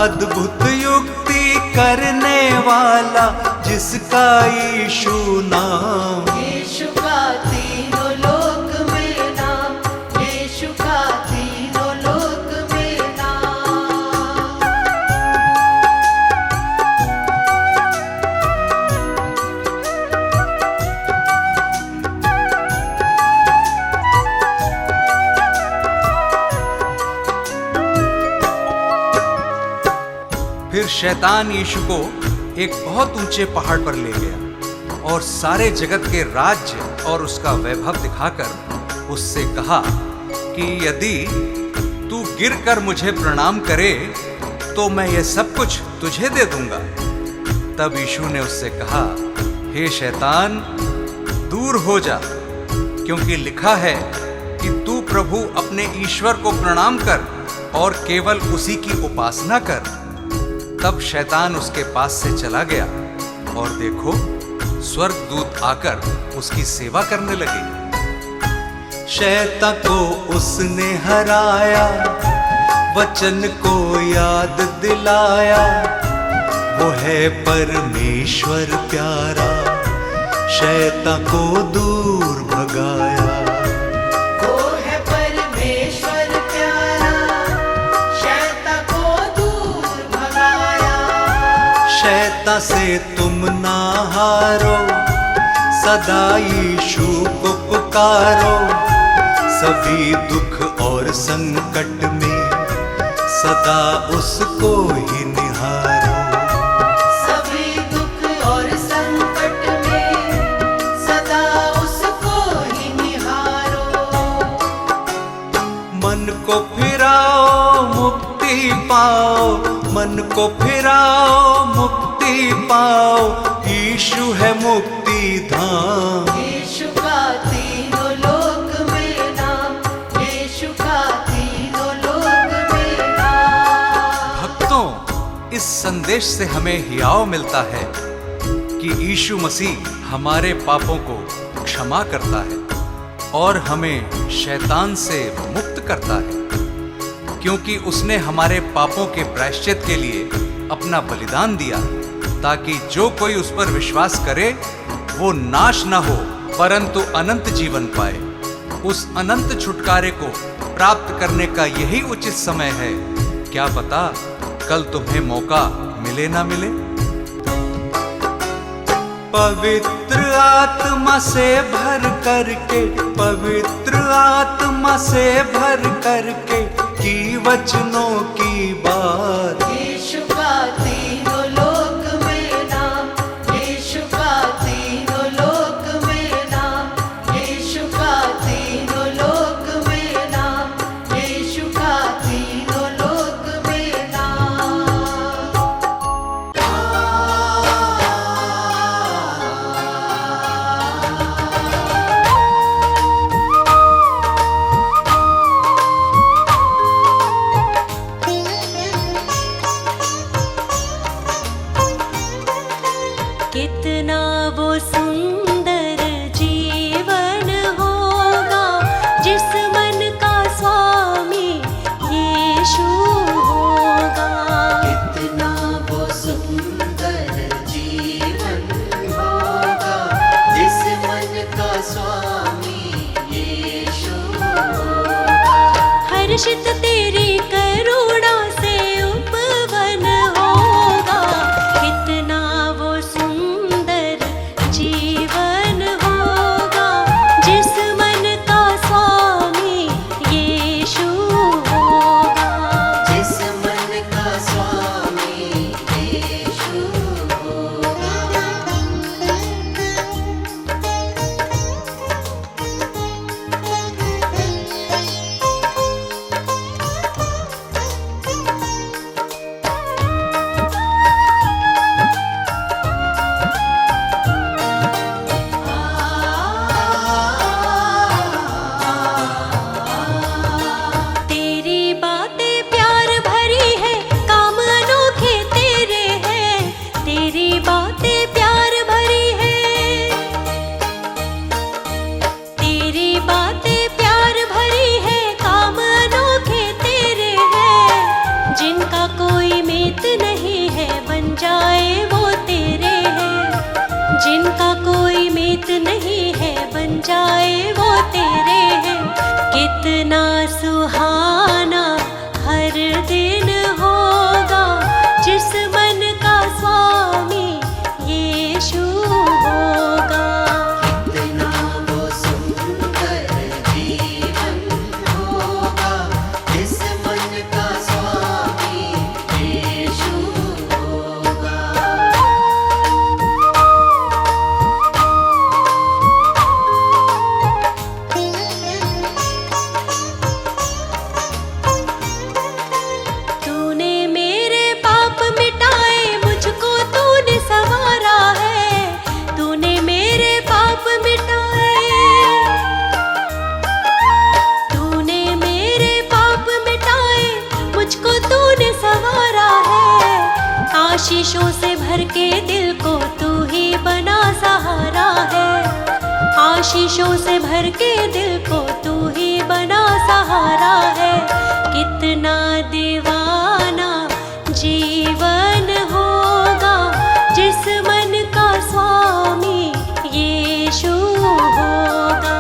अद्भुत युक्ति करने वाला, जिसका यीशु नाम। यीशु का तीनों लोक में नाम, यीशु का तीनों लोक में नाम। फिर शैतान यीशु को एक बहुत ऊंचे पहाड़ पर ले गया और सारे जगत के राज्य और उसका वैभव दिखाकर उससे कहा कि यदि तू गिरकर मुझे प्रणाम करे तो मैं यह सब कुछ तुझे दे दूंगा। तब यीशु ने उससे कहा, हे शैतान, दूर हो जा, क्योंकि लिखा है कि तू प्रभु अपने ईश्वर को प्रणाम कर और केवल उसी की उपासना कर। तब शैतान उसके पास से चला गया और देखो, स्वर्गदूत आकर उसकी सेवा करने लगे। शैतान को उसने हराया, वचन को याद दिलाया, वो है परमेश्वर प्यारा, शैतान को दूर भगाया। वो है परमेश्वर प्यारा, शैतान को दूर भगाया। शैतान से तुम ना हारो, सदा यीशु को पुकारो, सभी दुख और संकट में सदा उसको ही निहारो। सभी दुख और संकट में सदा उसको ही निहारो। मन को फिराओ मुक्ति पाओ, मन को फिराओ मुक्ति पाओ, यीशु है मुक्ति धाम। यीशु का तीनों लोक में नाम, यीशु का तीनों लोक में नाम। भक्तों, इस संदेश से हमें हियाव मिलता है कि यीशु मसीह हमारे पापों को क्षमा करता है और हमें शैतान से मुक्त करता है, क्योंकि उसने हमारे पापों के प्रायश्चित के लिए अपना बलिदान दिया, ताकि जो कोई उस पर विश्वास करे वो नाश न हो परंतु अनंत जीवन पाए। उस अनंत छुटकारे को प्राप्त करने का यही उचित समय है। क्या पता कल तुम्हें मौका मिले ना मिले। पवित्र आत्मा से भर करके, पवित्र आत्मा से भर करके की वचनों की बात। यीशु का तीनों लोक में नाम, यीशु का तीनों लोक में नाम, यीशु का तीनों लोक में नाम, यीशु का तीनों लोक में नाम। तेरे हैं। कितना सुहाना हर दिन होगा जिस मन का स्वामी यीशु होगा। कितना वो सुंदर जीवन होगा जिस मन का स्वामी यीशु होगा। तूने मेरे पाप मिटाए, मुझको तूने संवारा है। तूने मेरे पाप मिटाए, तूने मेरे पाप मिटाए, मुझको तूने संवारा है। आशीषों से भर के दिल को तू ही बना सहारा है। आशीषों से भर के दिल को तू ही बना सहारा है। कितना दीवाना जीवन होगा जिस मन का स्वामी यीशु होगा।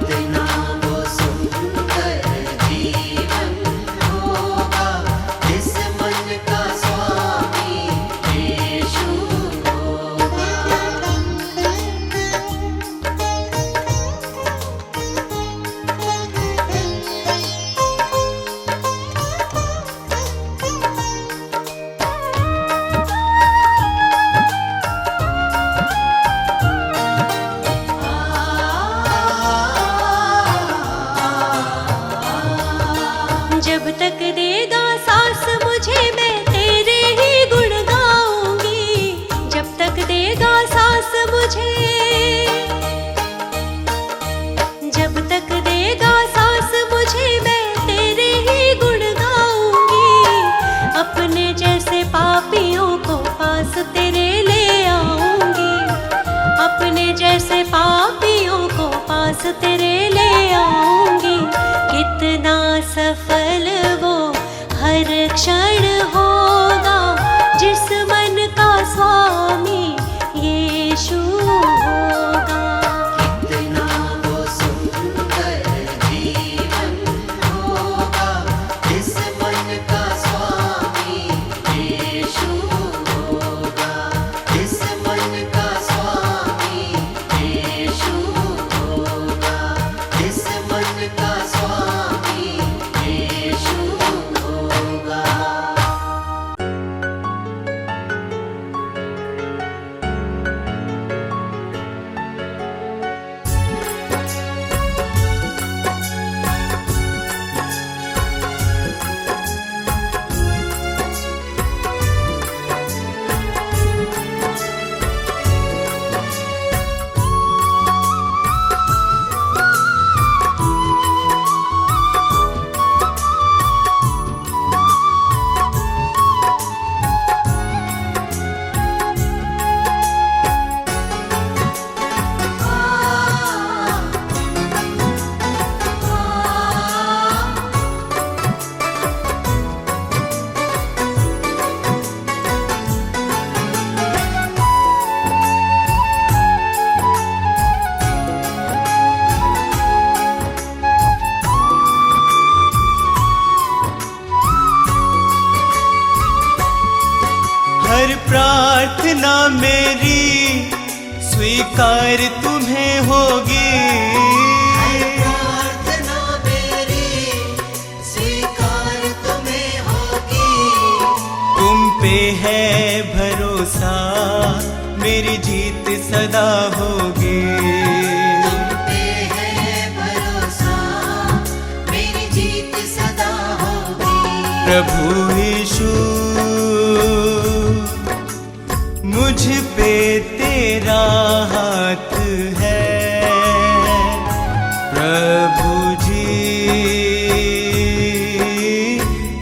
कितना वो सुंदर जीवन होगा जिस मन का स्वामी यीशु होगा। जब तक देगा सांस मुझे, मैं तेरे ही गुण गाऊंगी। जब तक देगा सांस मुझे, जब तक देगा सांस मुझे, मैं तेरे ही गुण गाऊंगी। अपने जैसे पापियों को पास तेरे ले आऊंगी। अपने जैसे पापियों को पास तेरे ले आऊंगी। कितना सफल वो हर क्षण होगा जिस मन का स्वामी यीशु होगा। कितना वो सुंदर जीवन होगा जिस मन का स्वामी यीशु होगा। जिस मन का स्वामी यीशु होगा। जिस मन का स्वामी यीशु होगा। हर प्रार्थना मेरी स्वीकार तुम्हें होगी। प्रार्थना मेरी स्वीकार तुम्हें होगी। तुम पे है भरोसा, मेरी जीत सदा होगी। तुम पे है भरोसा, मेरी जीत सदा होगी। प्रभु यीशु मुझ पे तेरा हाथ है। प्रभु जी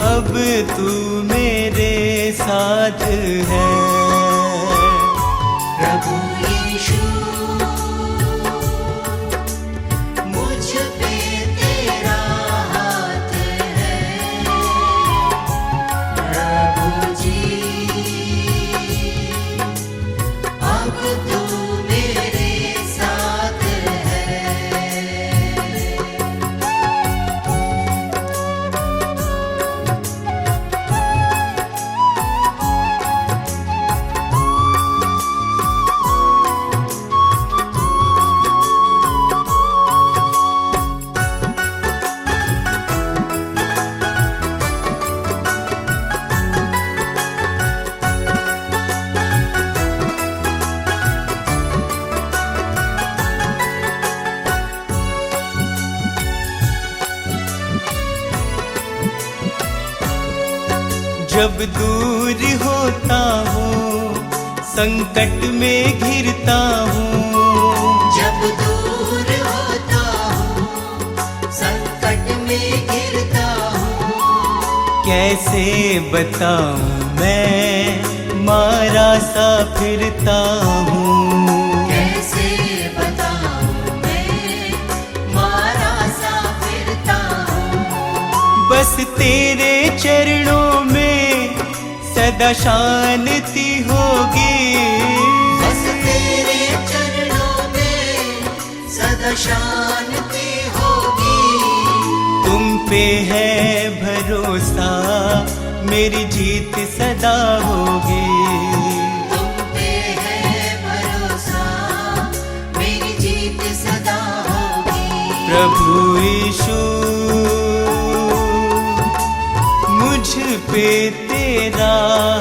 अब तू मेरे साथ है। प्रभु यीशु मुझ पे तेरा हाथ है। प्रभु जी अब तू मेरे साथ है। जब दूर होता हूँ संकट में घिरता हूँ। जब दूर होता हूँ संकट में गिरता हूँ। कैसे बताऊँ मैं मारा सा फिरता हूँ। कैसे बताऊँ मैं मारा सा फिरता हूँ। बस तेरे चरणों में सदा शांति होगी। बस तेरे चरणों में सदा शांति होगी। तुम पे है भरोसा मेरी जीत सदा होगी। तुम पे है भरोसा मेरी जीत सदा होगी। प्रभु यीशु मुझ पे तेरा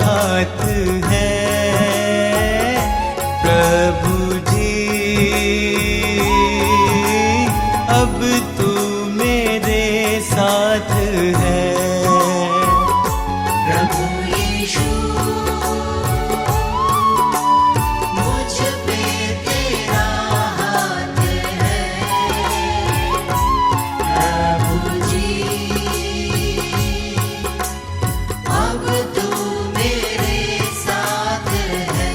हाथ है। प्रभु जी अब तू मेरे साथ है। प्रभु यीशु मुझ पे तेरा हाथ है। प्रभु जी अब तू मेरे साथ है।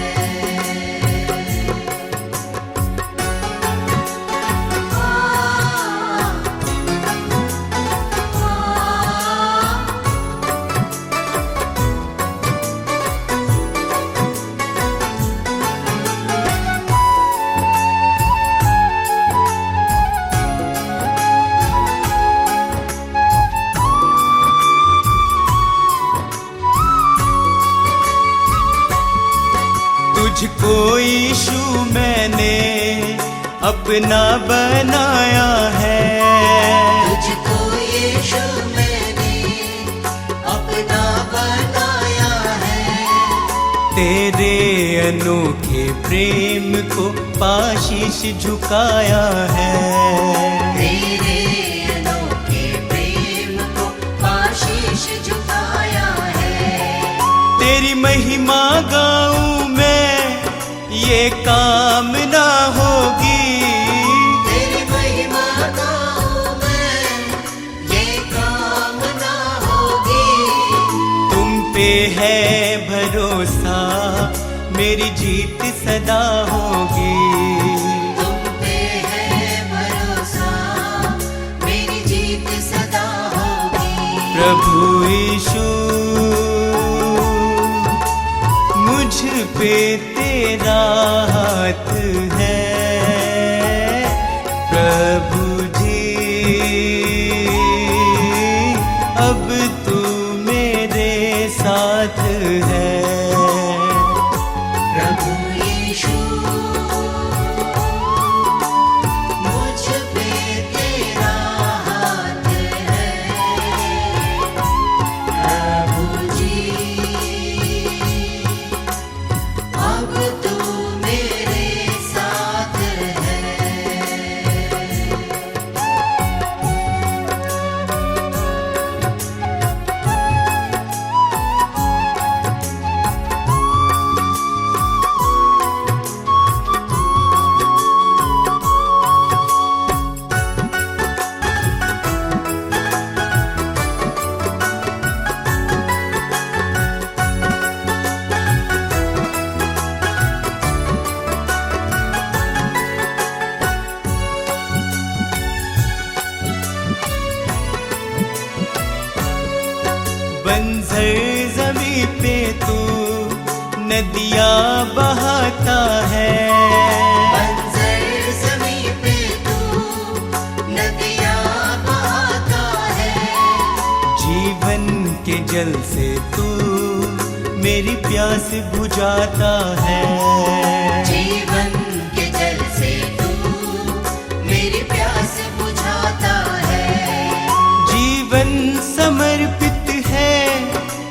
तुझको यीशु मैंने अपना बनाया है। तुझको यीशु मैंने अपना बनाया है। तेरे अनोखे प्रेम को पाशीश झुकाया है। तेरे अनोखे प्रेम को आशीष झुकाया है। तेरी महिमा गाऊं मैं ये कामना होगी। तेरी महिमा गाऊं मैं ये कामना होगी। तुम पे है भरोसा मेरी जीत सदा होगी। तुम पे है भरोसा मेरी जीत सदा होगी। प्रभु यीशु मुझ पे तेरा हाथ है। प्रभु जी अब तू मेरे साथ है। प्रभु यीशु मुझ पे तेरा हाथ है। प्रभु जी अब तू मेरे साथ है। बंजर जमी पे तू नदियाँ बहाता है। बंजर ज़मीं पे तू नदियाँ बहाता है। जीवन के जल से तू मेरी प्यास बुझाता है। जीवन के जल से तू मेरी प्यास बुझाता है। जीवन समर्पित है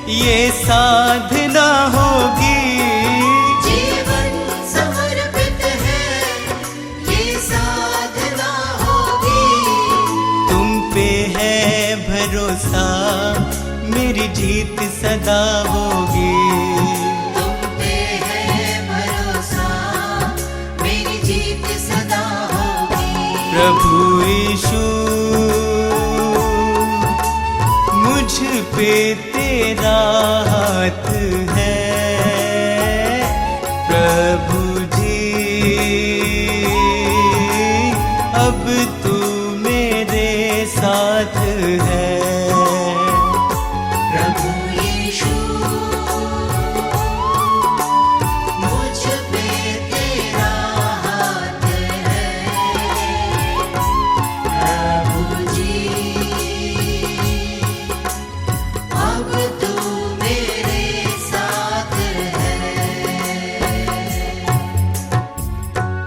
ये साधना होगी। जीवन समर्पित है ये साधना होगी। तुम पे है भरोसा मेरी जीत सदा सदा होगी। तुम पे है भरोसा, मेरी जीत सदा होगी। प्रभु यीशु मुझ पे तेरा हाथ